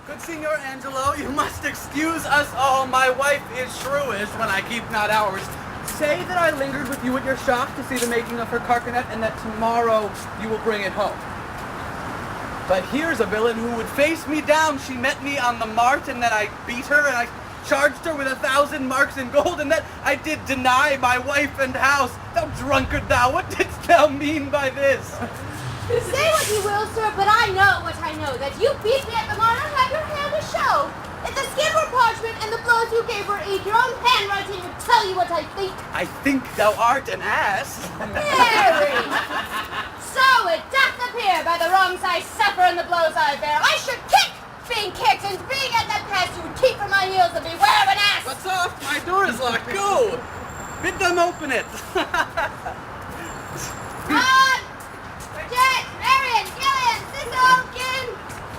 Good Signor Angelo, you must excuse us all. My wife is shrewish when I keep not hours. Say that I lingered with you at your shop to see the making of her carcanet, and that tomorrow you will bring it home. But here's a villain who would face me down. She met me on the mart, and then I beat her, and I charged her with 1,000 marks in gold, and that I did deny my wife and house. Thou drunkard thou, what didst thou mean by this? Say what you will, sir, but I know what I know, that you beat me at the mart and have your hand to show. If the skin were parchment and the blows you gave were ink, your own handwriting would tell you what I think. I think thou art an ass. Very. So it doth appear by the wrongs I suffer and the blows I bear, I should kick, being kicked, and being at that pass you would keep from my heels and beware of an ass. But soft, my door is locked. Go! Bid them open it. On! Bridget, Marion, Gillian, Sisselkin!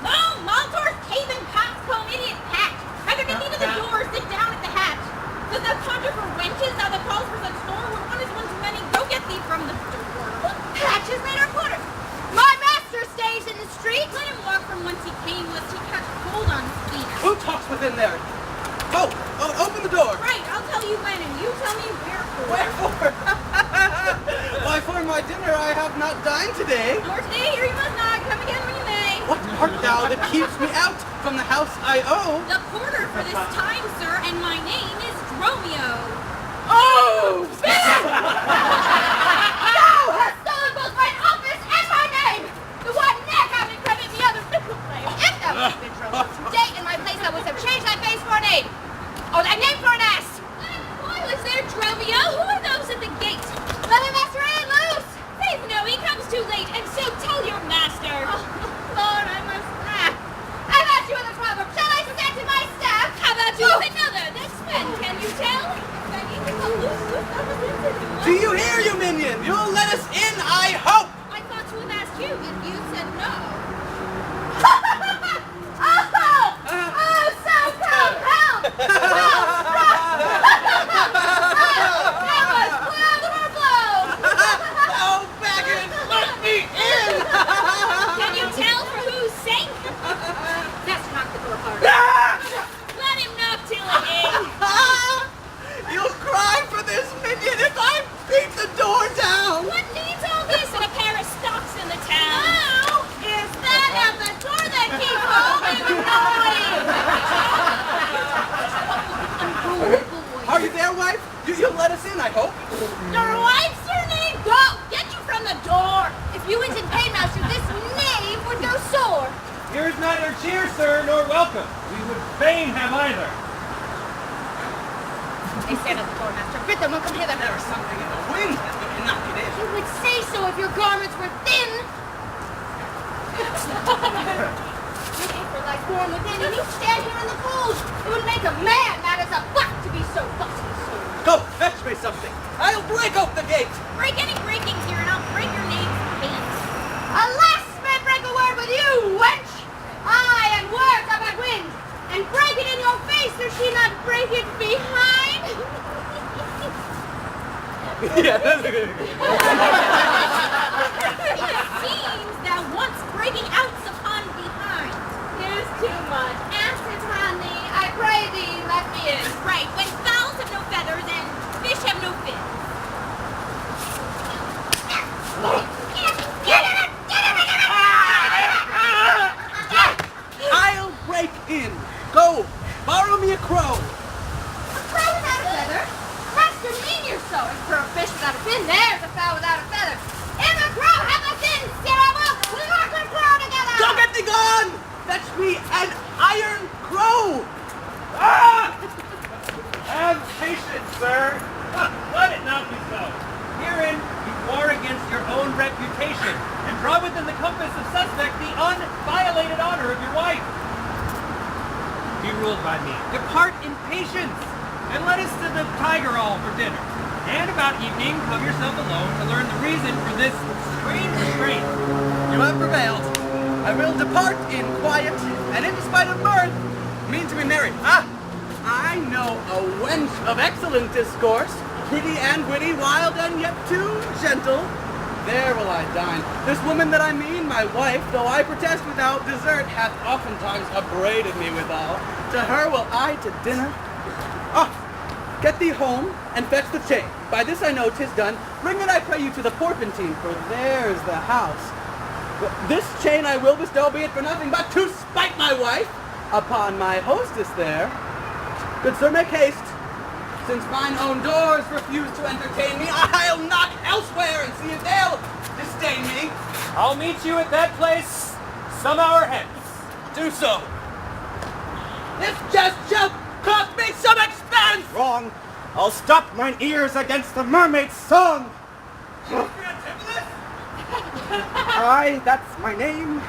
No, Maltor's cave and coxcomb, idiot hat! Either get thee to the door or sit down at the hatch. Does thou conjure for wenches out that calls for such store, where one is one too many? Go get thee from the door. Hatch is made our quarter. My master stays in the street. Let him walk from whence he came, lest he catch cold on his feet. Who talks within there? Oh, open the door. Right, I'll tell you when, and you tell me wherefore. Wherefore? Why, for my dinner I have not dined today. Nor today, here you must not. Come again when you may. What art thou that keeps me out from the house I owe? The porter for this time, sir, and my name is Dromio. Oh! Thou hast stolen both my office and my name. The one neck I would credit, the other fickle flame. If thou hadst been Dromio today in my place, I would have changed thy face for a name. Oh, thy name for an ass. Why was there, Dromio? Who are those at the gate? Let him master in loose. Faith, no, he comes too late, and so tell your master. Oh, Lord, I must laugh. How about you in the proverb? Shall I stand to my staff? How about you with another? That's when, can you tell? Do you hear, you minion? You'll let us in, I hope! I thought to have asked you if you said no. Oh, so compelled! That was blow for blow! Oh, baggage, let me in! Can you tell for whose sake? Master, knock the door hard. Let him knock till it in. You'll cry for this minion if I beat the door down! What needs all this and a pair of stocks in the town? Oh, is that at the door that keeps holding the noise? Are you there, wife? You'll let us in, I hope. Your wife's your name? Go! Get you from the door! If you went in paymaster, this knave would go sore. Here is neither cheer, sir, nor welcome. We would fain have either. They stand at the door, master. Bid them welcome hither. There is something in the wind that would knock it in. You would say so if your garments were thin. Your apron lies warm within, and you stand here in the cold. It would make a man mad as a buck to be so fussy soon. Go, fetch me something. I'll break open the gate. Break any breakings here and I'll break your name's pants. Alas, may break a word with you, wench. Aye, and words are but wind. And break it in your face, or she not break it behind. Yeah, that's a good It seems thou once breaking outs upon behind. Here's too much. Ask it, honey. I pray thee, let me in. Right, when fowls have no feathers and fish have no fins. I'll break in. Go, borrow me a crow. A crow without a feather? Master, mean you're so. And for a fish without a fin, there's a fowl without a feather. If a crow have a fin, scarabble, we work with crow together. Go get thee gone. Fetch me an iron crow. Ah! Have patience, sir. Let it not be so. Herein you war against your own reputation, and draw within the compass of suspect the unviolated honor of your wife. Be ruled by me. Depart in patience, and let us to the Tiger Hall for dinner. And about evening, come yourself alone to learn the reason for this strange restraint. You have prevailed. I will depart in quiet, and in spite of mirth, mean to be merry. Ah, I know a wench of excellent discourse, pretty and witty, wild and yet too gentle. There will I dine. This woman that I mean my wife, though I protest without desert, hath oftentimes upbraided me withal. To her will I to dinner. Get thee home, and fetch the chain. By this I know 'tis done. Bring it, I pray you, to the Porpentine, for there's the house. This chain I will bestow, be it for nothing but to spite my wife upon my hostess there. Good sir, make haste. Since mine own doors refuse to entertain me, I'll knock elsewhere and see if they'll disdain me. I'll meet you at that place some hour hence. Do so. This jest shall cost me some expense. Wrong. I'll stop mine ears against the mermaid's song. Aye, that's my name.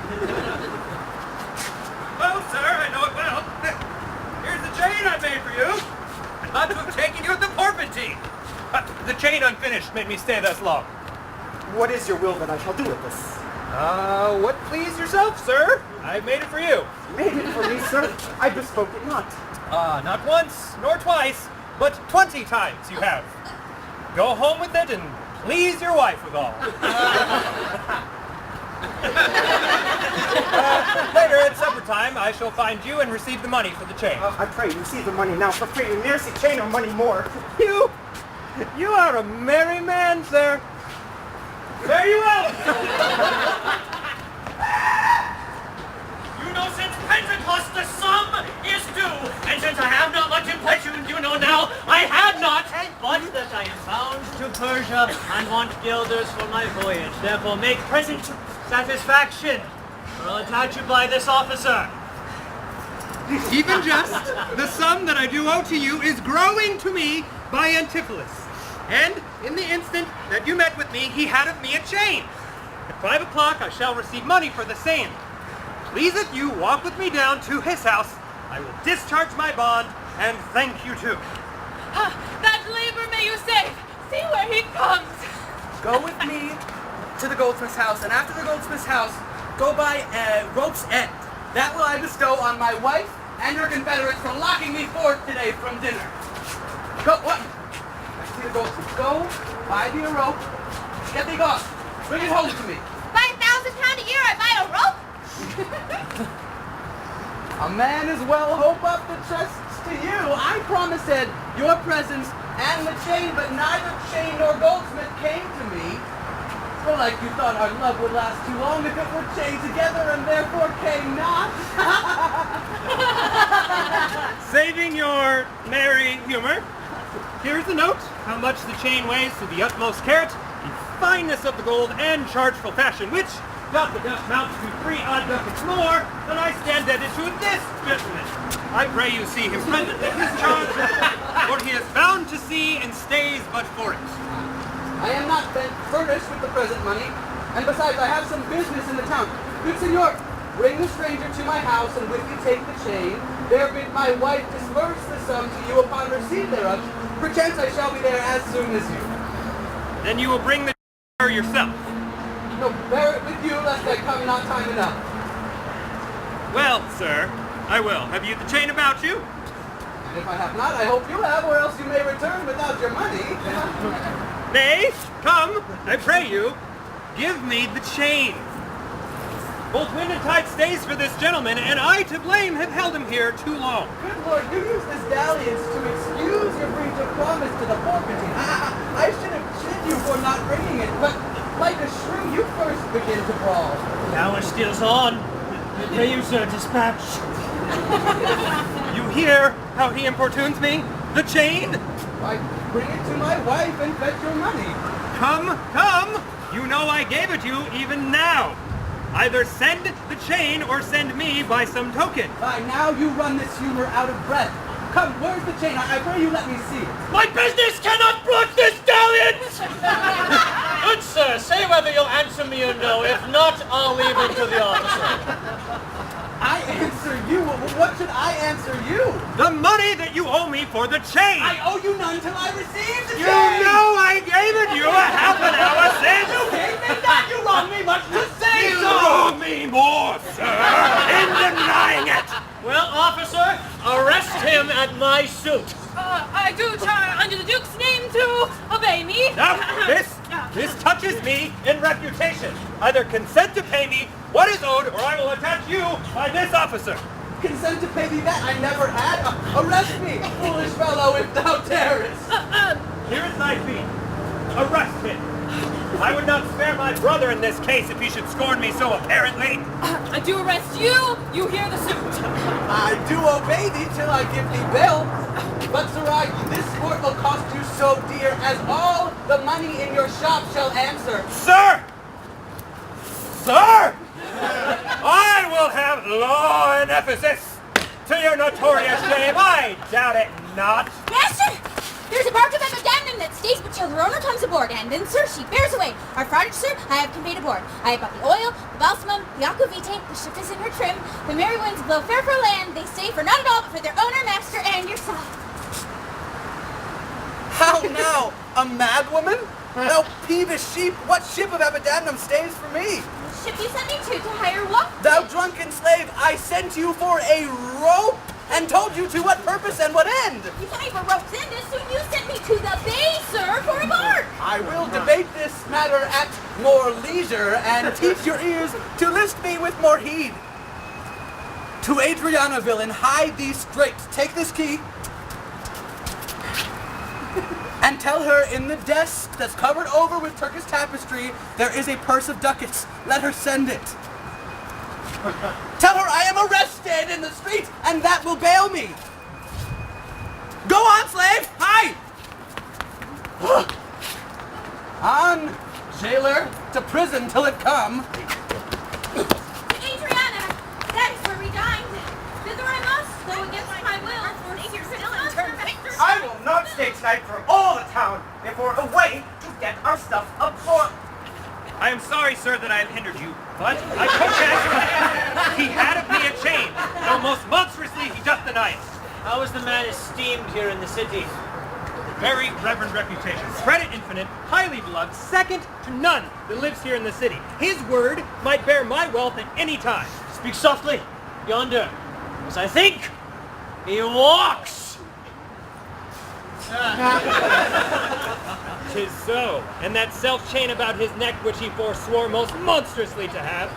Well, sir, I know it well. Here's the chain I made for you. I ought to have taken you at the Porpentine. The chain unfinished made me stay thus long. What is your will that I shall do with this? What please yourself, sir? I've made it for you. Made it for me, sir. I bespoke it not. Not once, nor twice, but 20 times you have. Go home with it and please your wife withal. Later at supper time, I shall find you and receive the money for the chain. I pray you receive the money now for free. You ne'er see chain or money more. You are a merry man, sir. Fare you well. You know, since Pentecost the sum is due, and since I have not much in pledge, you know now, I have not, but that I am bound to Persia and want guilders for my voyage. Therefore make present satisfaction, or I'll attach you by this officer. Even just, the sum that I do owe to you is growing to me by Antipholus. And in the instant that you met with me, he had of me a chain. At 5 o'clock I shall receive money for the same. Please if you walk with me down to his house, I will discharge my bond and thank you too. That labor may you save. See where he comes. Go with me to the goldsmith's house, and after the goldsmith's house, go by Rope's End. That will I bestow on my wife and her confederates for locking me forth today from dinner. Go, what? I see the goldsmith. Go, buy thee a rope, get thee gone. Bring it home to me. By £1,000 a year, I buy a rope? A man as well hope up the trusts to you. I promised your presence and the chain, but neither chain nor goldsmith came to me. So like you thought our love would last too long if it were chained together and therefore came not. Saving your merry humor, here's the note, how much the chain weighs to the utmost carat, the fineness of the gold, and chargeful fashion, which doth amount to 3 odd ducats more than I stand indebted to this gentleman. I pray you see him present at his charge, for he is bound to sea and stays but for it. I am not furnished with the present money, and besides I have some business in the town. Good senor, bring the stranger to my house, and with you take the chain. There bid my wife disperse the sum to you upon receipt thereof. Perchance I shall be there as soon as you. Then you will bring the yourself. No, bear it with you, lest I come not time enough. Well, sir, I will. Have you the chain about you? And if I have not, I hope you have, or else you may return without your money. Nay, come, I pray you, give me the chain. Both wind and tide stays for this gentleman, and I to blame have held him here too long. Good Lord, you use this dalliance to excuse your breach of promise to the Porpentine. I should have chid you for not bringing it, but like a shrew, you first begin to brawl. Now it steals on. Pray you, sir, dispatch. You hear how he importunes me? The chain? Why, bring it to my wife and fetch your money. Come, come! You know I gave it you even now. Either send the chain or send me by some token. By now you run this humor out of breath. Come, where's the chain? I pray you let me see it. My business cannot brook this dalliance! Good sir, say whether you'll answer me or no. If not, I'll leave it to the officer. I answer you? What should I answer you? The money that you owe me for the chain! I owe you none till I receive the You chain! know I gave it you a half an hour since! You gave me that! You wrong me much to say You so! owe me more, sir, in denying it! Well, officer, arrest him at my suit. I do charge under the Duke's name to obey me. Now, this This touches me in reputation. Either consent to pay me what is owed, or I will attach you by this officer. Consent to pay thee that I never had? Arrest me, foolish fellow, if thou darest. Here is thy fee. Arrest him. I would not spare my brother in this case if he should scorn me so apparently. I do arrest you. You hear the suit. I do obey thee till I give thee bail. But, Sarai, this sport will cost you so dear as all the money in your shop shall answer. Sir! Sir! I will have law in Ephesus to your notorious shame. I doubt it not. Master! There's a bark of Epidamnum that stays but till the owner comes aboard, and then, sir, she bears away. Our frontage, sir, I have conveyed aboard. I have bought the oil, the balsamum, the aquavitae, the ship is in her trim. The merry winds blow fair for land. They stay for none at all but for their owner, master, and yourself. How now, a mad woman? Thou peevish sheep, what ship of Epidamnum stays for me? The ship you sent me to hire what? Thou drunken slave, I sent you for a rope and told you to what purpose and what end. You sent me for ropes in this, so you sent me to the bay, sir, for a bark. I will debate this matter at more leisure and teach your ears to list me with more heed. To Adriana, villain, hide thee straight. Take this key and tell her in the desk that's covered over with Turkish tapestry there is a purse of ducats. Let her send it. Tell her I am arrested in the street and that will bail me. Go on, slave! Hi! On, jailer, to prison till it come. Adriana, that is where we dined. Thither I must, though against my will, for you're still in turn. I will not stay tonight for all the town. Therefore, away to get our stuff aboard. I am sorry, sir, that I have hindered you, but I protest. He had of me a chain, though most monstrously he doth deny it. How is the man esteemed here in the city? Very reverend reputation, credit infinite, highly beloved, second to none that lives here in the city. His word might bear my wealth at any time. Speak softly. Yonder, as I think, he walks. 'Tis so, and that self-chain about his neck which he forswore most monstrously to have.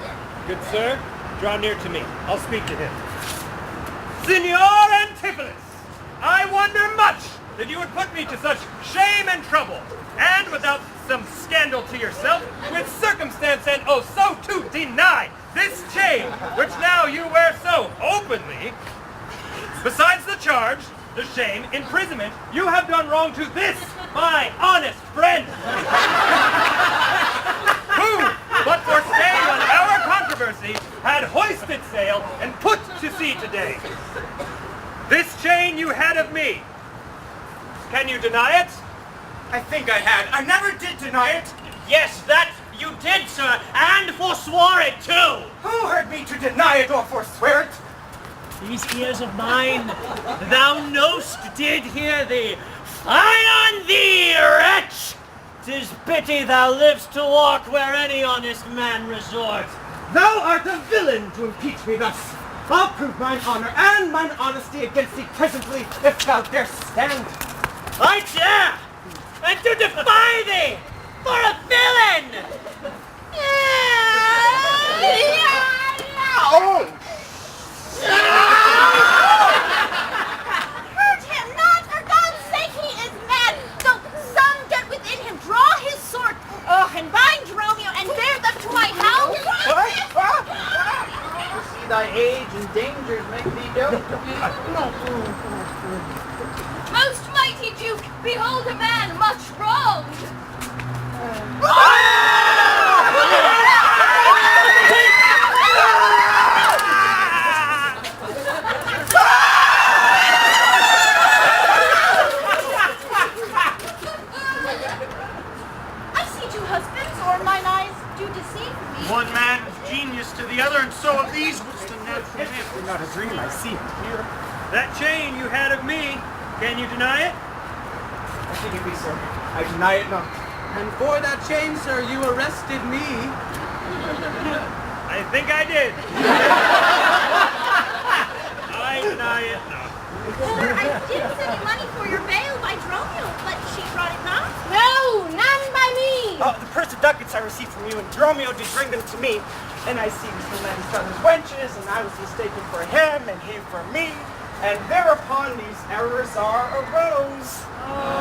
Good sir, draw near to me. I'll speak to him. Signor Antipholus, I wonder much that you would put me to such shame and trouble, and without some scandal to yourself, with circumstance and oh so to deny this chain, which now you wear so openly. Besides the charge, the shame, imprisonment, you have done wrong to this, my honest friend, who, but for staying on our controversy, had hoisted sail and put to sea today. This chain you had of me. Can you deny it? I think I had. I never did deny it. Yes, that you did, sir, and forswore it too. Who heard me to deny it or forswear it? These ears of mine, thou know'st, did hear thee. Fie on thee, wretch! 'Tis pity thou livest to walk where any honest man resort. Thou art a villain to impeach me thus. I'll prove mine honor and mine honesty against thee presently, if thou darest stand. I dare, and to defy thee for a villain! Oh! Hurt him not, for God's sake, he is mad. So some get within him, draw his sword, and bind Romeo, and bear them to my house. See thy age and dangers make thee dote. Most mighty Duke, behold a man much wronged. I see two husbands, or mine eyes do deceive me. One man's genius to the other, and so of these was the natural man. It's not a dream, I see it here. That chain you had of me, can you deny it? I think it be so. I deny it not. And for that chain, sir, you arrested me. I think I did. I deny it not. Sir, I did send you money for your bail by Romeo, but she brought it not. No, none by me. me? The purse of ducats I received from you, and Dromio did bring them to me. And I see Mr. Land's brother's wenches, and I was mistaken for him, and he for me. And thereupon these errors arose.